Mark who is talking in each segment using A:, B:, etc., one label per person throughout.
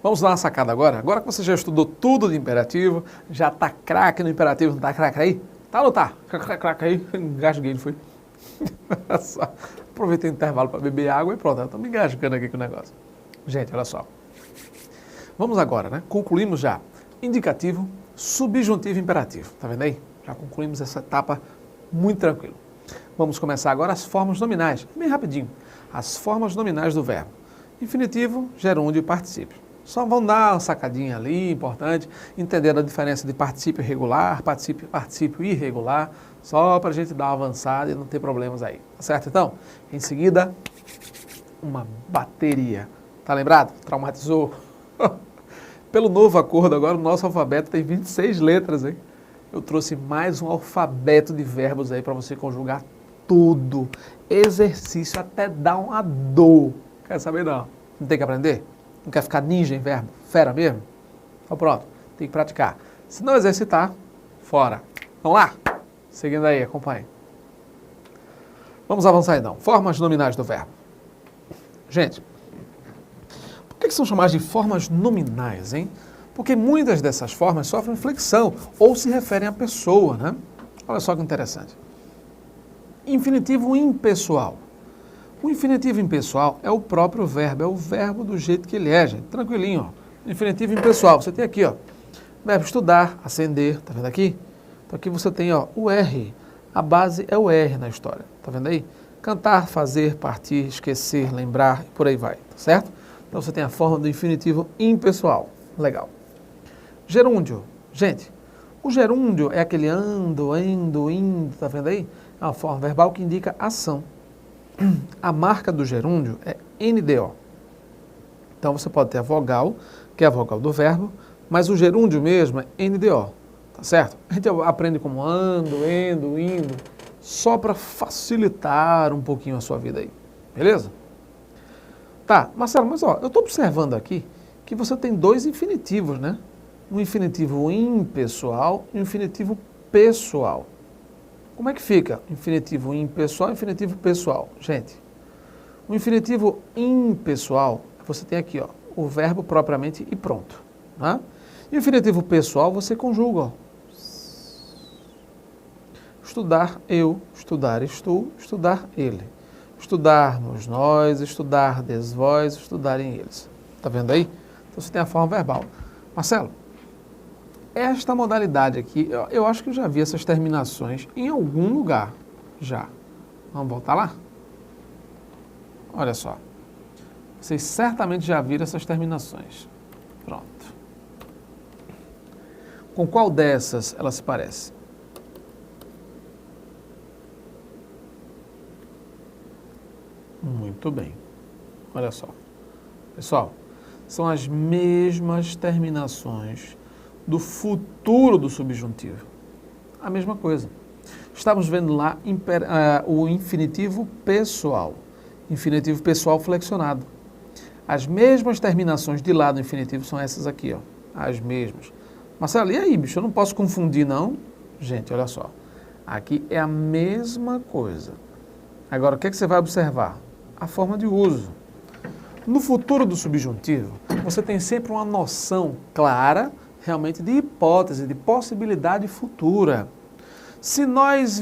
A: Vamos dar uma sacada agora? Agora que você já estudou tudo de imperativo, já tá craque no imperativo, não tá craque aí? Tá ou não tá? Craque aí, engasguei, não foi? Só. Aproveitei o intervalo para beber água e pronto, eu tô me engasgando aqui com o negócio. Gente, olha só. Vamos agora, né? Concluímos já indicativo, subjuntivo e imperativo. Tá vendo aí? Já concluímos essa etapa muito tranquilo. Vamos começar agora as formas nominais, bem rapidinho. As formas nominais do verbo. Infinitivo, gerúndio e particípio. Só vão dar uma sacadinha ali, importante, entender a diferença de particípio regular, particípio irregular, só para a gente dar uma avançada e não ter problemas aí. Tá certo, então? Em seguida, uma bateria. Tá lembrado? Traumatizou? Pelo novo acordo agora, o nosso alfabeto tem 26 letras, hein? Eu trouxe mais um alfabeto de verbos aí para você conjugar tudo. Exercício até dar uma dor. Quer saber não? Não tem que aprender? Não quer ficar ninja em verbo? Fera mesmo? Então pronto, tem que praticar. Se não exercitar, fora. Vamos lá? Seguindo aí, acompanhe. Vamos avançar então. Formas nominais do verbo. Gente, por que são chamadas de formas nominais, hein? Porque muitas dessas formas sofrem inflexão ou se referem à pessoa, né? Olha só que interessante. Infinitivo impessoal. O infinitivo impessoal é o próprio verbo, é o verbo do jeito que ele é, gente. Tranquilinho, ó. Infinitivo impessoal. Você tem aqui, ó, verbo estudar, acender, tá vendo aqui? Então aqui você tem, ó, o R. A base é o R na história, tá vendo aí? Cantar, fazer, partir, esquecer, lembrar e por aí vai, tá certo? Então você tem a forma do infinitivo impessoal. Legal. Gerúndio. Gente, o gerúndio é aquele ando, indo, tá vendo aí? É uma forma verbal que indica ação. A marca do gerúndio é NDO. Então você pode ter a vogal, que é a vogal do verbo, mas o gerúndio mesmo é NDO, tá certo? A gente aprende como ando, indo, só para facilitar um pouquinho a sua vida aí, beleza? Tá, Marcelo, mas ó, eu estou observando aqui que você tem dois infinitivos, né? Um infinitivo impessoal e um infinitivo pessoal. Como é que fica infinitivo impessoal e infinitivo pessoal? Gente, o infinitivo impessoal, você tem aqui, ó, o verbo propriamente e pronto. Né? E o infinitivo pessoal você conjuga, ó. Estudar eu, estudares tu, estudar ele. Estudarmos nós, estudardes vós, estudarem eles. Tá vendo aí? Então você tem a forma verbal. Marcelo, esta modalidade aqui, eu acho que eu já vi essas terminações em algum lugar, já. Vamos voltar lá? Olha só. Vocês certamente já viram essas terminações. Pronto. Com qual dessas ela se parece? Muito bem. Olha só. Pessoal, são as mesmas terminações do futuro do subjuntivo. A mesma coisa. Estamos vendo lá o infinitivo pessoal. Infinitivo pessoal flexionado. As mesmas terminações de lá do infinitivo são essas aqui, ó. As mesmas. Marcelo, e aí, bicho? Eu não posso confundir, não? Gente, olha só. Aqui é a mesma coisa. Agora, o que é que você vai observar? A forma de uso. No futuro do subjuntivo, você tem sempre uma noção clara realmente de hipótese, de possibilidade futura. Se nós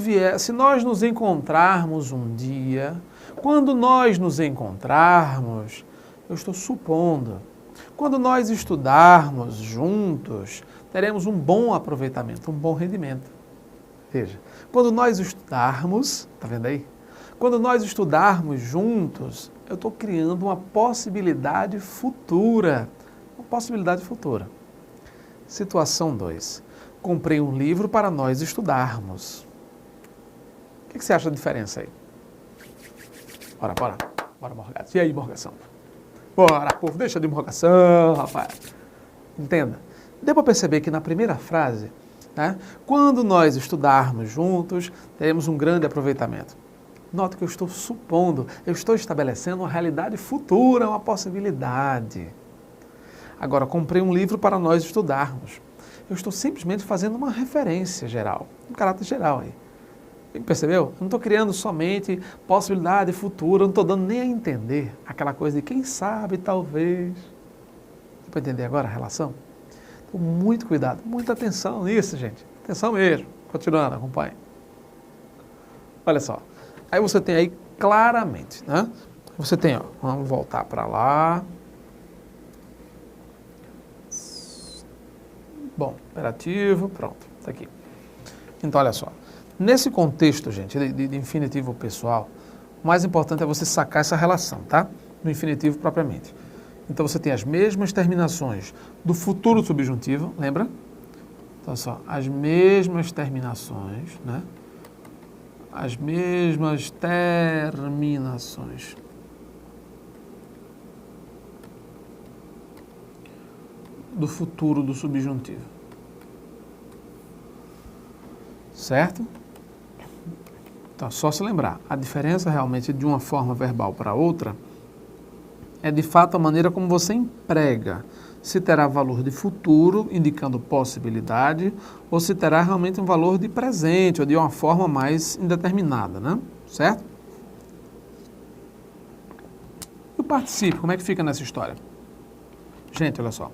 A: nos encontrarmos um dia, quando nós nos encontrarmos, eu estou supondo, quando nós estudarmos juntos, teremos um bom aproveitamento, um bom rendimento. Veja, quando nós estudarmos, tá vendo aí? Quando nós estudarmos juntos, eu estou criando uma possibilidade futura. Uma possibilidade futura. Situação 2. Comprei um livro para nós estudarmos. O que você acha da diferença aí? Bora, morgação. E aí, morgação? Bora, povo, deixa de morgação, rapaz. Entenda. Deu para perceber que na primeira frase, né, quando nós estudarmos juntos, teremos um grande aproveitamento. Note que eu estou supondo, eu estou estabelecendo uma realidade futura, uma possibilidade. Agora, comprei um livro para nós estudarmos. Eu estou simplesmente fazendo uma referência geral, um caráter geral aí. Percebeu? Eu não estou criando somente possibilidade futura, eu não estou dando nem a entender aquela coisa de quem sabe, talvez. para entender agora a relação? Então, muito cuidado, muita atenção nisso, gente. Atenção mesmo. Continuando, acompanhe. Olha só. Aí você tem aí claramente, né? Você tem, ó, vamos voltar para lá. Bom, imperativo, pronto, tá aqui. Então, olha só. Nesse contexto, gente, de infinitivo pessoal, o mais importante é você sacar essa relação, tá? No infinitivo propriamente. Então, você tem as mesmas terminações do futuro subjuntivo, lembra? Então, olha só, as mesmas terminações, né? As mesmas terminações do futuro do subjuntivo. Certo? Então, só se lembrar, a diferença realmente de uma forma verbal para outra é de fato a maneira como você emprega. Se terá valor de futuro, indicando possibilidade, ou se terá realmente um valor de presente, ou de uma forma mais indeterminada, né? Certo? E o particípio, como é que fica nessa história? Gente, olha só.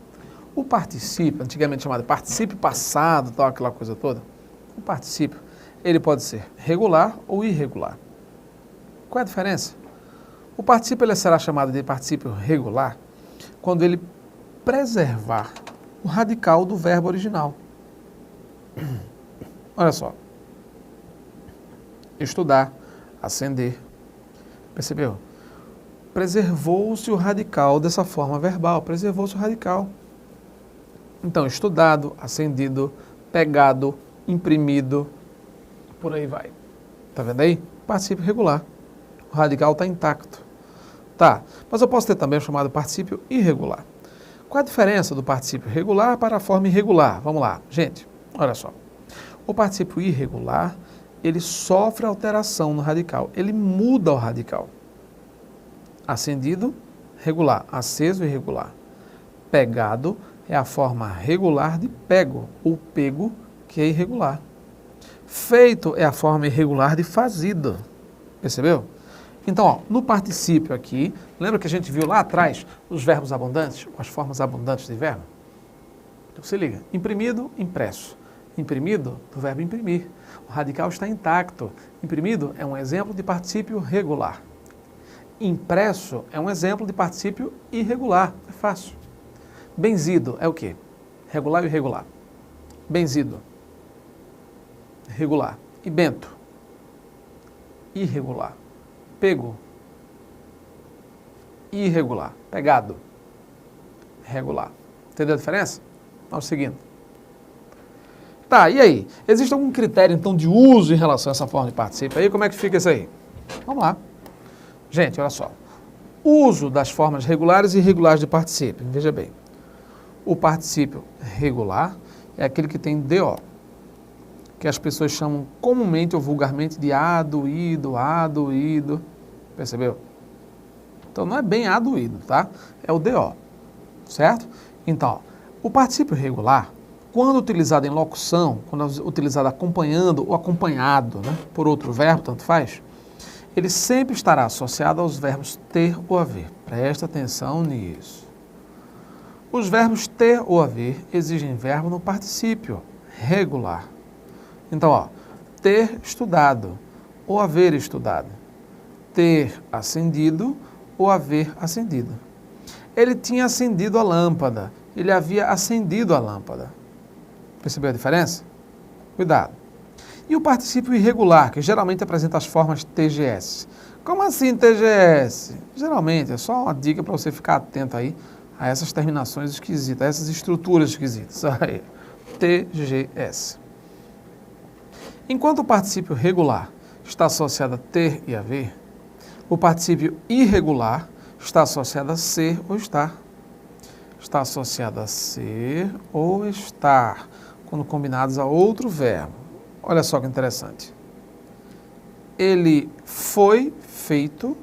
A: O particípio, antigamente chamado particípio passado, tal, aquela coisa toda, o particípio, ele pode ser regular ou irregular. Qual é a diferença? O particípio ele será chamado de particípio regular quando ele preservar o radical do verbo original. Olha só. Estudar, ascender. Percebeu? Preservou-se o radical dessa forma verbal, preservou-se o radical. Então, estudado, ascendido, pegado, imprimido, por aí vai. Tá vendo aí? Particípio regular. O radical está intacto. Tá, mas eu posso ter também o chamado particípio irregular. Qual a diferença do particípio regular para a forma irregular? Vamos lá, gente, olha só. O particípio irregular, ele sofre alteração no radical, ele muda o radical. Acendido, regular, aceso, irregular. Pegado é a forma regular de pego, ou pego, que é irregular. Feito é a forma irregular de fazido. Percebeu? Então, ó, no particípio aqui, lembra que a gente viu lá atrás os verbos abundantes, as formas abundantes de verbo? Então, se liga. Imprimido, impresso. Imprimido, do verbo imprimir. O radical está intacto. Imprimido é um exemplo de particípio regular. Impresso é um exemplo de particípio irregular. É fácil. Benzido é o quê? Regular ou irregular? Benzido. Regular. E bento? Irregular. Pego. Irregular. Pegado. Regular. Entendeu a diferença? Vamos seguindo. Tá, e aí? Existe algum critério, então, de uso em relação a essa forma de particípio aí? Como é que fica isso aí? Vamos lá. Gente, olha só. Uso das formas regulares e irregulares de particípio. Veja bem. O particípio regular é aquele que tem DO, que as pessoas chamam comumente ou vulgarmente de aduído, aduído. Percebeu? Então, não é bem aduído, tá? É o DO, certo? Então, o particípio regular, quando utilizado em locução, quando utilizado acompanhando ou acompanhado, né, por outro verbo, tanto faz, ele sempre estará associado aos verbos ter ou haver. Presta atenção nisso. Os verbos ter ou haver exigem verbo no particípio regular. Então, ó, ter estudado ou haver estudado. Ter acendido ou haver acendido. Ele tinha acendido a lâmpada. Ele havia acendido a lâmpada. Percebeu a diferença? Cuidado. E o particípio irregular, que geralmente apresenta as formas TGS. Como assim TGS? Geralmente, é só uma dica para você ficar atento aí a essas terminações esquisitas, a essas estruturas esquisitas. Aí, TGS. Enquanto o particípio regular está associado a ter e haver, o particípio irregular está associado a ser ou estar. Está associado a ser ou estar, quando combinados a outro verbo. Olha só que interessante. Ele foi feito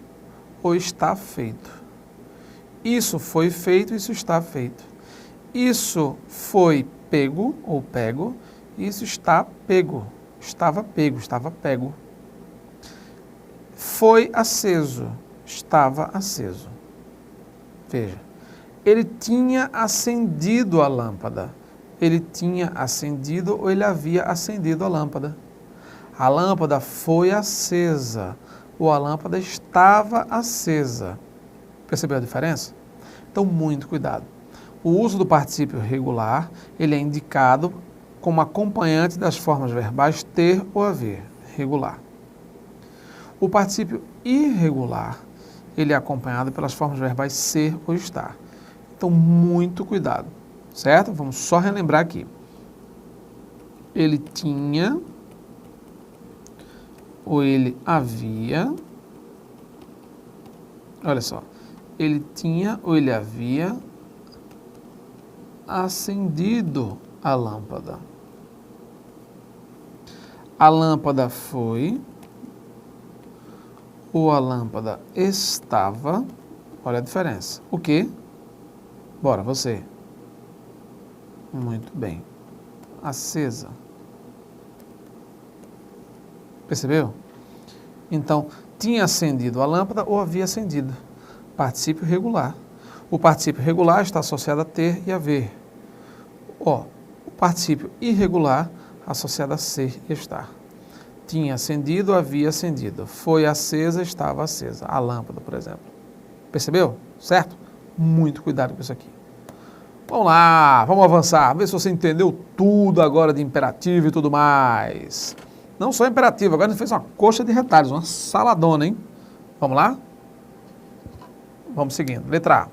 A: ou está feito. Isso foi feito, isso está feito. Isso foi pego ou pego, isso está pego. Estava pego, estava pego. Foi aceso, estava aceso. Veja, Ele tinha acendido a lâmpada. Ele tinha acendido ou ele havia acendido a lâmpada. A lâmpada foi acesa ou a lâmpada estava acesa. Percebeu a diferença? Então, muito cuidado. O uso do particípio regular, ele é indicado como acompanhante das formas verbais ter ou haver, regular. O particípio irregular, ele é acompanhado pelas formas verbais ser ou estar. Então, muito cuidado, certo? Vamos só relembrar aqui. Ele tinha ou ele havia, olha só, ele tinha ou ele havia acendido a lâmpada. A lâmpada foi ou a lâmpada estava, olha a diferença. O quê? Bora, você. Muito bem. Acesa. Percebeu? Então, tinha acendido a lâmpada ou havia acendido. Particípio regular. O particípio regular está associado a ter e haver. O particípio irregular associado a ser e estar. Tinha acendido, havia acendido. Foi acesa, estava acesa. A lâmpada, por exemplo. Percebeu? Certo? Muito cuidado com isso aqui. Vamos lá, vamos avançar. Vê se você entendeu tudo agora de imperativo e tudo mais. Não só imperativo, agora a gente fez uma coxa de retalhos, uma saladona, hein? Vamos lá? Vamos seguindo. Letra A.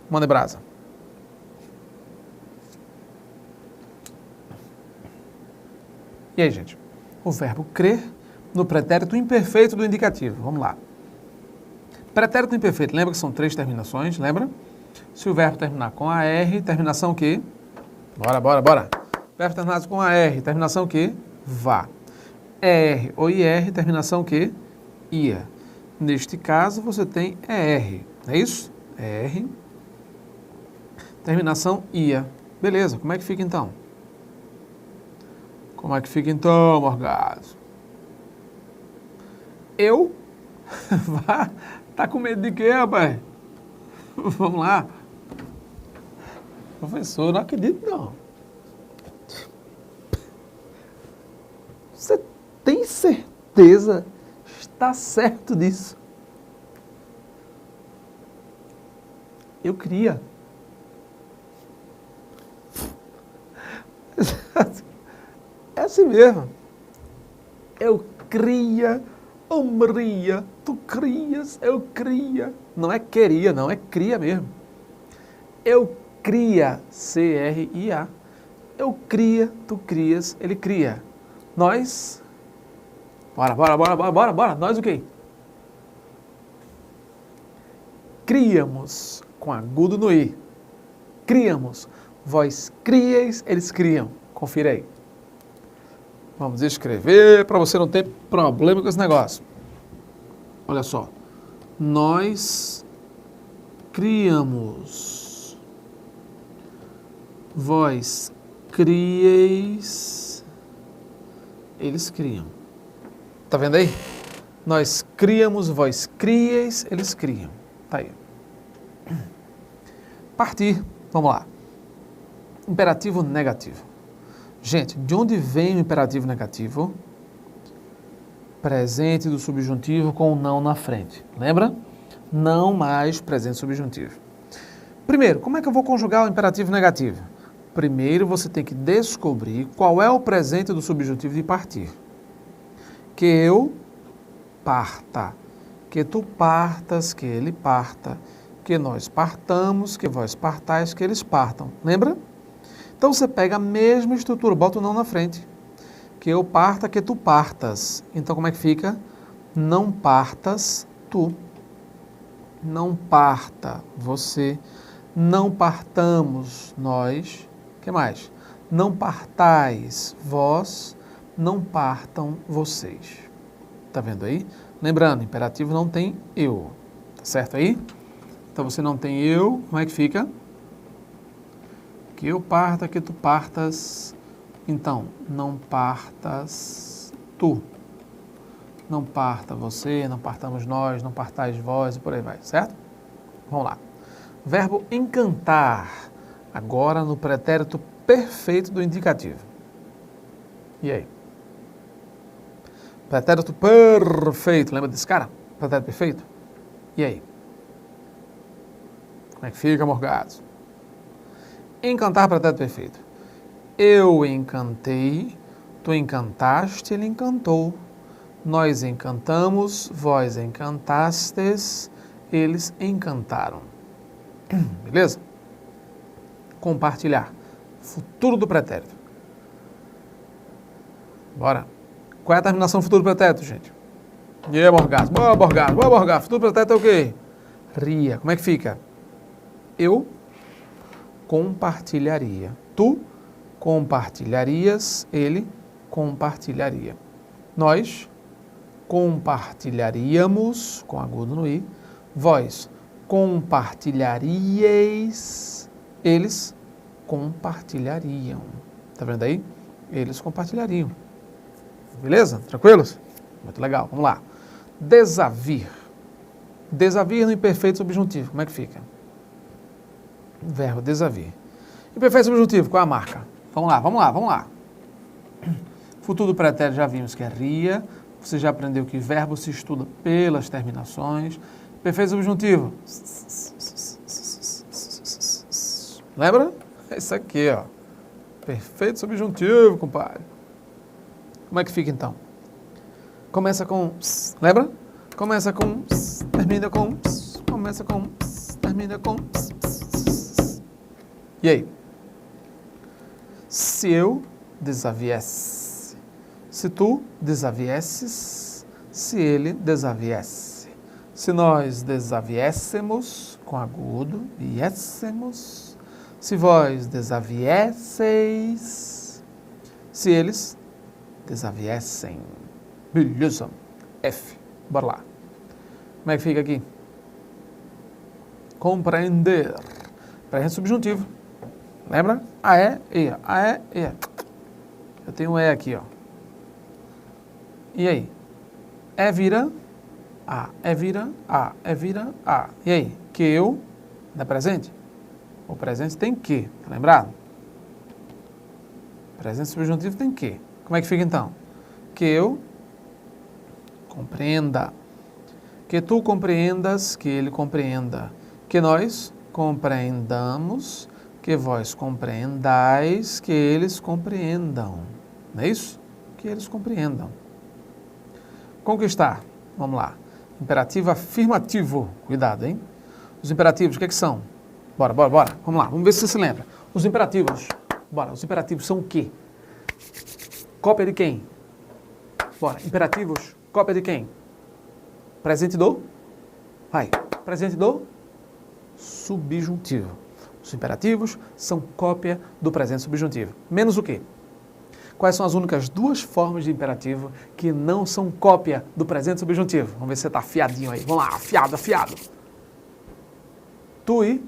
A: Manda brasa. E aí, gente? O verbo crer no pretérito imperfeito do indicativo. Vamos lá. Pretérito imperfeito, lembra que são 3 terminações, lembra? Se o verbo terminar com AR, terminação o quê? Bora. Verbo terminado com AR, terminação o quê? Vá. ER ou IR, terminação o quê? Ia. Neste caso, você tem ER, não é isso? ER, terminação ia. Beleza, como é que fica então? Como é que fica então, Morgado? Eu? Vá. Tá com medo de quê, rapaz? Vamos lá. Professor, não acredito não. Você tem certeza? Está certo disso? Eu queria. É assim mesmo. Eu cria, oh Maria, tu crias, eu cria. Não é queria, não, é cria mesmo. Eu cria, C-R-I-A. Eu cria, tu crias, ele cria. Nós, bora. Nós o quê? Criamos, com agudo no I. Criamos. Vós crieis, eles criam. Confira aí. Vamos escrever para você não ter problema com esse negócio. Olha só. Nós criamos. Vós crieis, eles criam. Tá vendo aí? Nós criamos, vós crieis, eles criam. Tá aí. Partir. Vamos lá. Imperativo negativo. Gente, de onde vem o imperativo negativo? Presente do subjuntivo com o não na frente. Lembra? Não mais presente subjuntivo. Primeiro, como é que eu vou conjugar o imperativo negativo? Primeiro, você tem que descobrir qual é o presente do subjuntivo de partir. Que eu parta, que tu partas, que ele parta, que nós partamos, que vós partais, que eles partam. Lembra? Então você pega a mesma estrutura, bota o não na frente. Que eu parta, que tu partas. Então como é que fica? Não partas tu. Não parta você. Não partamos nós. O que mais? Não partais vós. Não partam vocês. Tá vendo aí? Lembrando, imperativo não tem eu. Tá certo aí? Então você não tem eu. Como é que fica? Que eu parta, que tu partas. Então, não partas tu. Não parta você, não partamos nós, não partais vós e por aí vai, certo? Vamos lá. Verbo encantar, agora no pretérito perfeito do indicativo. E aí? Pretérito perfeito, lembra desse cara? Pretérito perfeito? E aí? Como é que fica, Morgados? Encantar, pretérito perfeito. Eu encantei, tu encantaste, ele encantou. Nós encantamos, vós encantastes, eles encantaram. Beleza? Compartilhar. Futuro do pretérito. Bora. Qual é a terminação do futuro do pretérito, gente? E aí, Morgados? Boa, Morgados. Boa, Morgados. Futuro do pretérito é o quê? Ria. Como é que fica? Eu compartilharia. Tu compartilharias, ele compartilharia. Nós compartilharíamos, com agudo no i, vós compartilharíeis, eles compartilhariam. Tá vendo aí? Eles compartilhariam. Beleza? Tranquilos? Muito legal. Vamos lá. Desavir. Desavir no imperfeito subjuntivo. Como é que fica? Verbo desavir. Imperfeito subjuntivo, qual é a marca? Vamos lá, vamos lá, vamos lá. Futuro do pretérito já vimos que é ria. Você já aprendeu que verbo se estuda pelas terminações. Perfeito subjuntivo. Lembra? É isso aqui, ó. Perfeito subjuntivo, compadre. Como é que fica, então? Começa com... Lembra? Começa com... Termina com... Começa com... Termina com... E aí? Se eu desaviesse, se tu desaviesses, se ele desaviesse, se nós desaviéssemos, com agudo, viéssemos, se vós desaviesseis, se eles desaviessem. Beleza. F. Bora lá. Como é que fica aqui? Compreender. Presente subjuntivo. Lembra? A, é, e. A, é, e. Eu tenho um E aqui, ó. E aí? É vira A. É vira A. É vira A. E aí? Que eu, não é presente? O presente tem que, tá lembrado? Presente subjuntivo tem que. Como é que fica então? Que eu compreenda. Que tu compreendas, que ele compreenda. Que nós compreendamos, que vós compreendais, que eles compreendam. Não é isso? Que eles compreendam. Conquistar. Vamos lá. Imperativo afirmativo. Cuidado, hein? Os imperativos, o que é que são? Bora, bora, bora. Vamos lá. Vamos ver se você se lembra. Os imperativos. Bora. Os imperativos são o quê? Cópia de quem? Bora. Imperativos. Cópia de quem? Presente do? Vai. Presente do? Subjuntivo. Os imperativos são cópia do presente subjuntivo. Menos o quê? Quais são as únicas duas formas de imperativo que não são cópia do presente subjuntivo? Vamos ver se você está afiadinho aí. Vamos lá, afiado, afiado. Tu e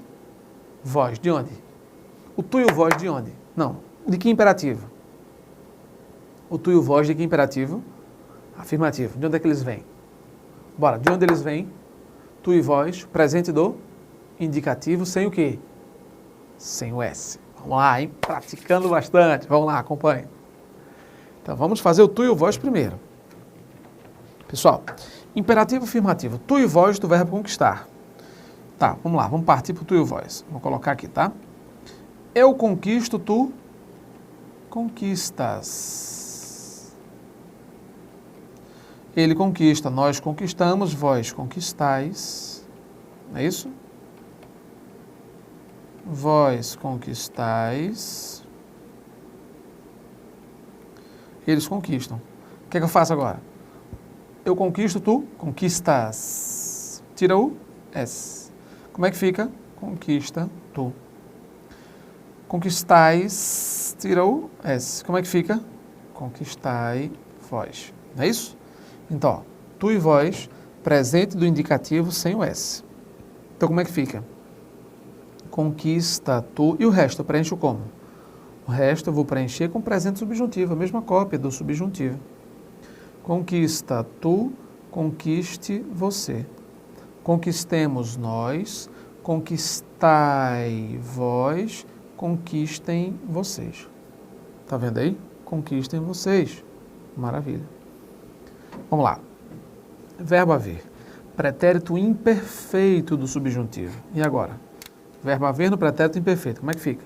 A: vós, de onde? O tu e o vós de onde? Não, de que imperativo? O tu e o vós de que imperativo? Afirmativo. De onde é que eles vêm? Bora, de onde eles vêm? Tu e vós, presente do indicativo, sem o quê? Sem o S. Vamos lá, hein? Praticando bastante. Vamos lá, acompanhe. Então, vamos fazer o tu e o vós primeiro. Pessoal, imperativo afirmativo. Tu e vós do verbo conquistar. Tá, vamos lá, vamos partir para o tu e o vós. Vou colocar aqui, tá? Eu conquisto, tu conquistas. Ele conquista, nós conquistamos, vós conquistais. Não é isso? Vós conquistais. Eles conquistam. O que é que eu faço agora? Eu conquisto, tu conquistas. Tira o S. Como é que fica? Conquista, tu. Conquistais, tira o S. Como é que fica? Conquistai, vós. Não é isso? Então, ó, tu e vós, presente do indicativo sem o S. Então, como é que fica? Conquista, tu. E o resto, eu preencho como? O resto eu vou preencher com presente subjuntivo, a mesma cópia do subjuntivo. Conquista, tu, conquiste, você. Conquistemos nós, conquistemos conquistai vós, conquistem vocês. Tá vendo aí? Conquistem vocês. Maravilha. Vamos lá. Verbo haver. Pretérito imperfeito do subjuntivo. E agora? Verbo haver no pretérito imperfeito. Como é que fica?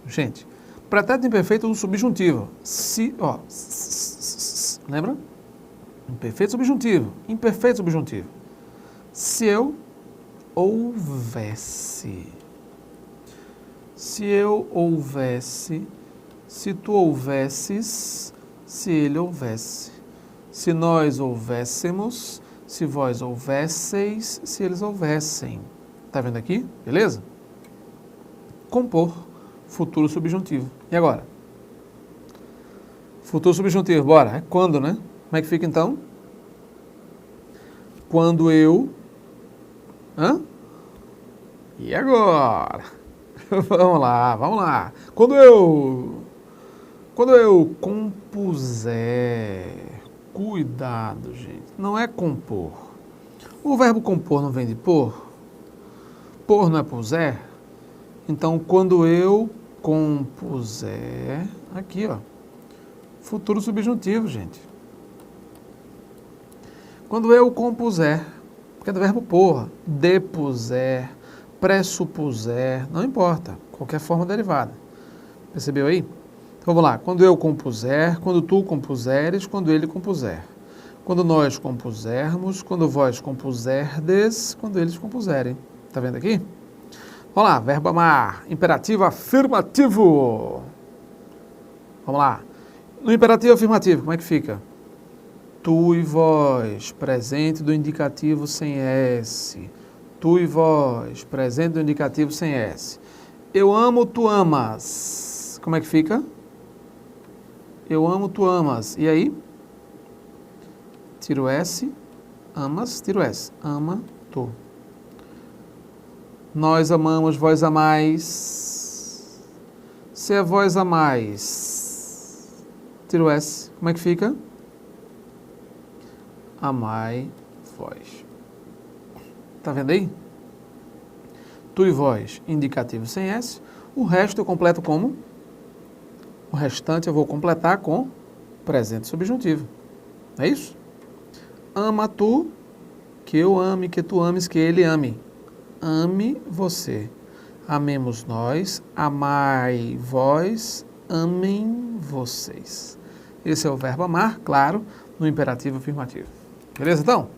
A: Gente, pretérito imperfeito do subjuntivo. Se, ó, lembra? Imperfeito subjuntivo. Imperfeito subjuntivo. Se eu houvesse. Se eu houvesse. Se tu houvesses. Se ele houvesse. Se nós houvéssemos. Se vós houvesseis. Se eles houvessem. Tá vendo aqui? Beleza? Compor. Futuro subjuntivo. E agora? Futuro subjuntivo, bora. É quando, né? Como é que fica então? Quando eu... Hã? E agora? Vamos lá, vamos lá. Quando eu compuser... Cuidado, gente. Não é compor. O verbo compor não vem de pôr? Pôr não é puser? Então, quando eu compuser... Aqui, ó. Futuro subjuntivo, gente. Quando eu compuser, porque é do verbo pôr, depuser, pressupuser, não importa, qualquer forma derivada. Percebeu aí? Então vamos lá. Quando eu compuser, quando tu compuseres, quando ele compuser. Quando nós compusermos, quando vós compuserdes, quando eles compuserem. Tá vendo aqui? Vamos lá, verbo amar, imperativo afirmativo. Vamos lá. No imperativo afirmativo, como é que fica? Tu e vós, presente do indicativo sem S. Tu e vós, presente do indicativo sem S. Eu amo, tu amas. Como é que fica? Eu amo, tu amas. E aí? Tiro S, amas, tiro S. Ama, tu. Nós amamos, vós amais. Se é vós amais, tiro S. Como é que fica? Amai vós. Tá vendo aí? Tu e vós, indicativo sem S. O resto eu completo como? O restante eu vou completar com presente subjuntivo. É isso? Ama tu, que eu ame, que tu ames, que ele ame. Ame você. Amemos nós, amai vós, amem vocês. Esse é o verbo amar, claro, no imperativo afirmativo. Beleza, então?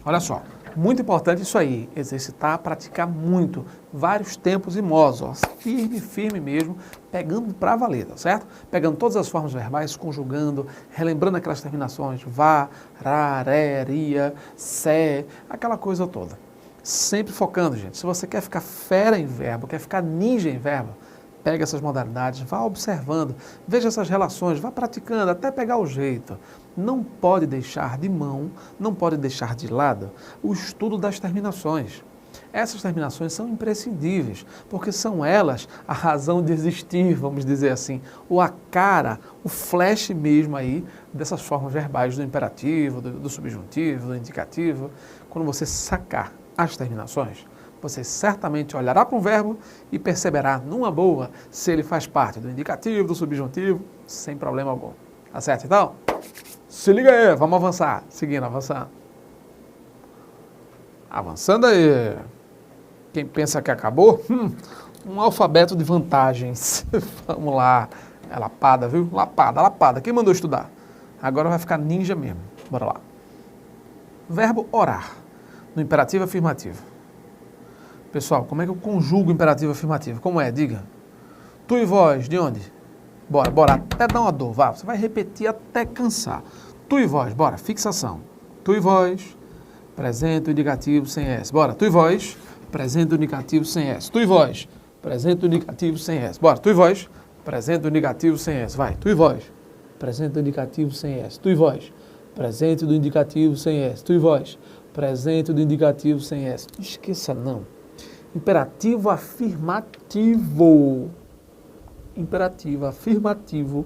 A: Olha só, muito importante isso aí, exercitar, praticar muito, vários tempos e modos, ó, firme, firme mesmo, pegando pra valer, tá certo? Pegando todas as formas verbais, conjugando, relembrando aquelas terminações, vá, ra, ré, ria, sé, aquela coisa toda. Sempre focando, gente. Se você quer ficar fera em verbo, quer ficar ninja em verbo, pega essas modalidades, vá observando, veja essas relações, vá praticando até pegar o jeito. Não pode deixar de mão, não pode deixar de lado o estudo das terminações. Essas terminações são imprescindíveis, porque são elas a razão de existir, vamos dizer assim, ou a cara, o flash mesmo aí dessas formas verbais do imperativo, do subjuntivo, do indicativo. Quando você sacar as terminações, você certamente olhará para um verbo e perceberá numa boa se ele faz parte do indicativo, do subjuntivo, sem problema algum. Tá certo então? Se liga aí, vamos avançar. Seguindo, avançando. Avançando aí. Quem pensa que acabou? Um alfabeto de vantagens. Vamos lá. É lapada, viu? Lapada, lapada. Quem mandou estudar? Agora vai ficar ninja mesmo. Bora lá. Verbo orar. No imperativo afirmativo. Pessoal, como é que eu conjugo o imperativo afirmativo? Como é? Diga. Tu e vós, de onde? Bora, bora. Até dar uma dor, vá. Você vai repetir até cansar. Tu e vós, bora. Fixação. Tu e vós, presente do indicativo sem S. Bora. Tu e vós, presente do indicativo sem S. Tu e vós, presente do indicativo sem S. Bora. Tu e vós, presente do indicativo sem S. Vai. Tu e vós, presente do indicativo sem S. Tu e vós, presente do indicativo sem S. Tu e vós, presente do indicativo sem S. Não esqueça, não. Imperativo afirmativo. Imperativo afirmativo.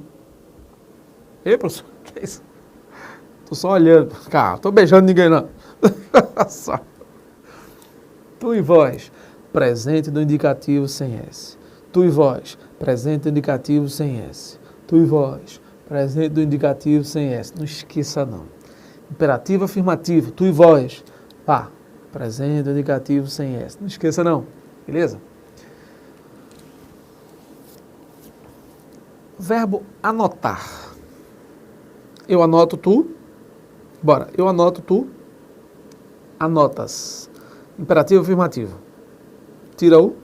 A: Ei, professor, que é isso? Tô só olhando. Cara, tô beijando ninguém, não. Só. Tu e vós, presente do indicativo sem S. Tu e vós, presente do indicativo sem S. Tu e vós, presente do indicativo sem S. Não esqueça não. Imperativo afirmativo, tu e vós. Pá, presente do indicativo sem S. Não esqueça não. Beleza? Verbo anotar. Eu anoto, tu. Bora. Eu anoto, tu. Anotas. Imperativo afirmativo. Tira o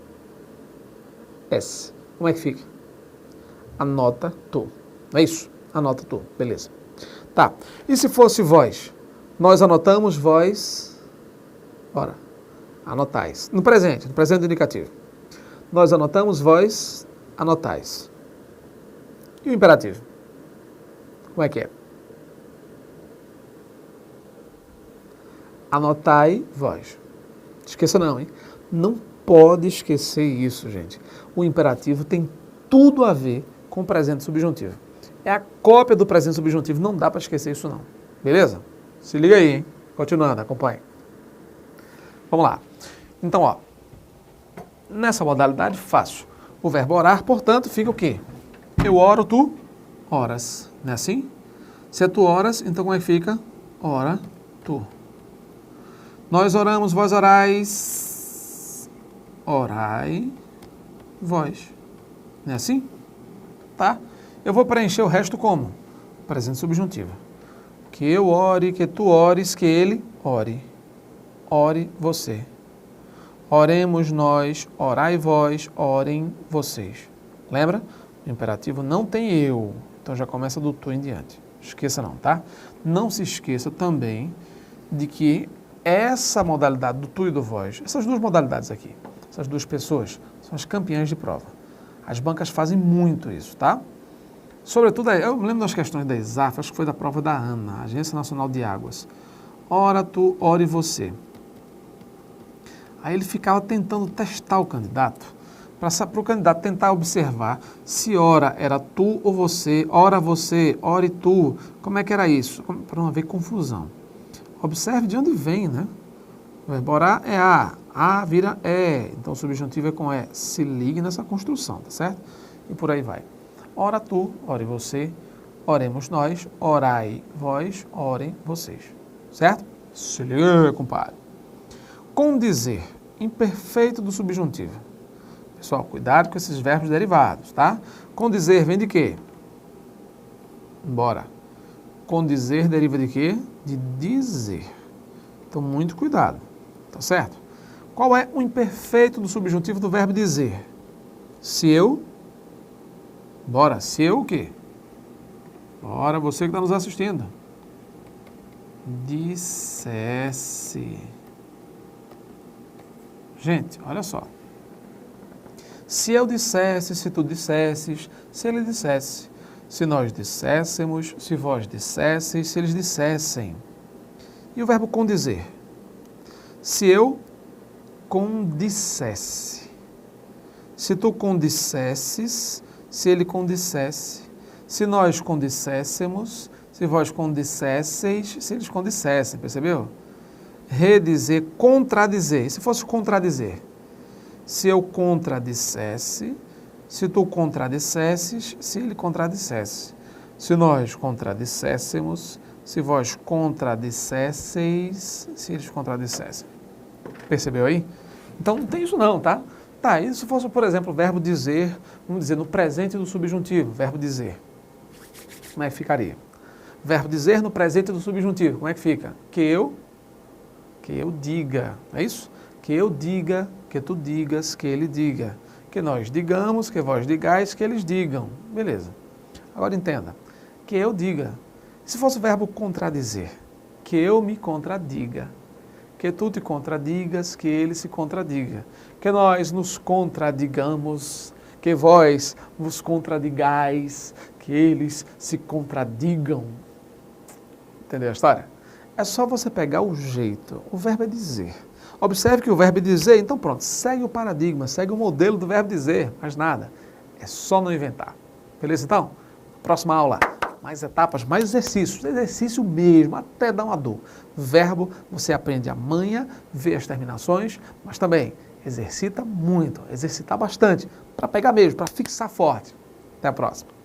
A: S. Como é que fica? Anota, tu. Não é isso? Anota, tu. Beleza. Tá. E se fosse vós? Nós anotamos, vós... Bora. Anotais. No presente do indicativo. Nós anotamos, vós anotais. E o imperativo? Como é que é? Anotai, vós. Esqueça não, hein? Não pode esquecer isso, gente. O imperativo tem tudo a ver com o presente subjuntivo. É a cópia do presente subjuntivo, não dá para esquecer isso não. Beleza? Se liga aí, hein? Continuando, acompanhe. Vamos lá. Então, ó. Nessa modalidade, fácil. O verbo orar, portanto, fica o quê? Eu oro, tu oras. Não é assim? Se é tu oras, então como é que fica? Ora, tu. Nós oramos, vós orais. Orai, vós. Não é assim? Tá? Eu vou preencher o resto como? Presente subjuntivo. Que eu ore, que tu ores, que ele ore. Ore você. Oremos nós, orai vós, orem vocês. Lembra? O imperativo não tem eu, então já começa do tu em diante. Esqueça não, tá? Não se esqueça também de que essa modalidade do tu e do vós, essas duas modalidades aqui, essas duas pessoas, são as campeãs de prova. As bancas fazem muito isso, tá? Sobretudo, eu me lembro das questões da ESAF, acho que foi da prova da ANA, Agência Nacional de Águas. Ora tu, ore você. Aí ele ficava tentando testar o candidato, para o candidato tentar observar se ora era tu ou você, ora você, ore tu, como é que era isso? Para não haver confusão. Observe de onde vem, né? O verbo orar é a vira é, então o subjuntivo é com é. Se ligue nessa construção, tá certo? E por aí vai. Ora tu, ore você, oremos nós, orai vós, orem vocês. Certo? Se liga, compadre. Condizer, imperfeito do subjuntivo. Pessoal, cuidado com esses verbos derivados, tá? Condizer vem de quê? Bora. Condizer deriva de quê? De dizer. Então, muito cuidado, tá certo? Qual é o imperfeito do subjuntivo do verbo dizer? Se eu... Bora, se eu o quê? Bora, você que está nos assistindo. Dissesse. Gente, olha só. Se eu dissesse, se tu dissesses, se ele dissesse, se nós disséssemos, se vós dissesseis, se eles dissessem. E o verbo condizer? Se eu condissesse, se tu condissesses, se ele condissesse, se nós condisséssemos, se vós condissesseis, se eles condissessem, percebeu? Redizer, contradizer. E se fosse contradizer? Se eu contradissesse, se tu contradissesses, se ele contradissesse. Se nós contradisséssemos, se vós contradissesseis, se eles contradissessem. Percebeu aí? Então não tem isso não, tá? Tá, e se fosse, por exemplo, o verbo dizer, vamos dizer, no presente do subjuntivo, verbo dizer. Como é que ficaria? Verbo dizer no presente do subjuntivo, como é que fica? Que eu diga, é isso? Que eu diga, que tu digas, que ele diga. Que nós digamos, que vós digais, que eles digam. Beleza. Agora entenda. Que eu diga. Se fosse o verbo contradizer, que eu me contradiga. Que tu te contradigas, que ele se contradiga. Que nós nos contradigamos, que vós vos contradigais, que eles se contradigam. Entendeu a história? É só você pegar o jeito. O verbo é dizer. Observe que o verbo é dizer, então pronto, segue o paradigma, segue o modelo do verbo dizer, mais nada. É só não inventar. Beleza então? Próxima aula. mais etapas, mais exercícios, exercício mesmo, até dar uma dor. Verbo, você aprende a manha, vê as terminações, mas também exercita muito, exercitar bastante, para pegar mesmo, para fixar forte. Até a próxima.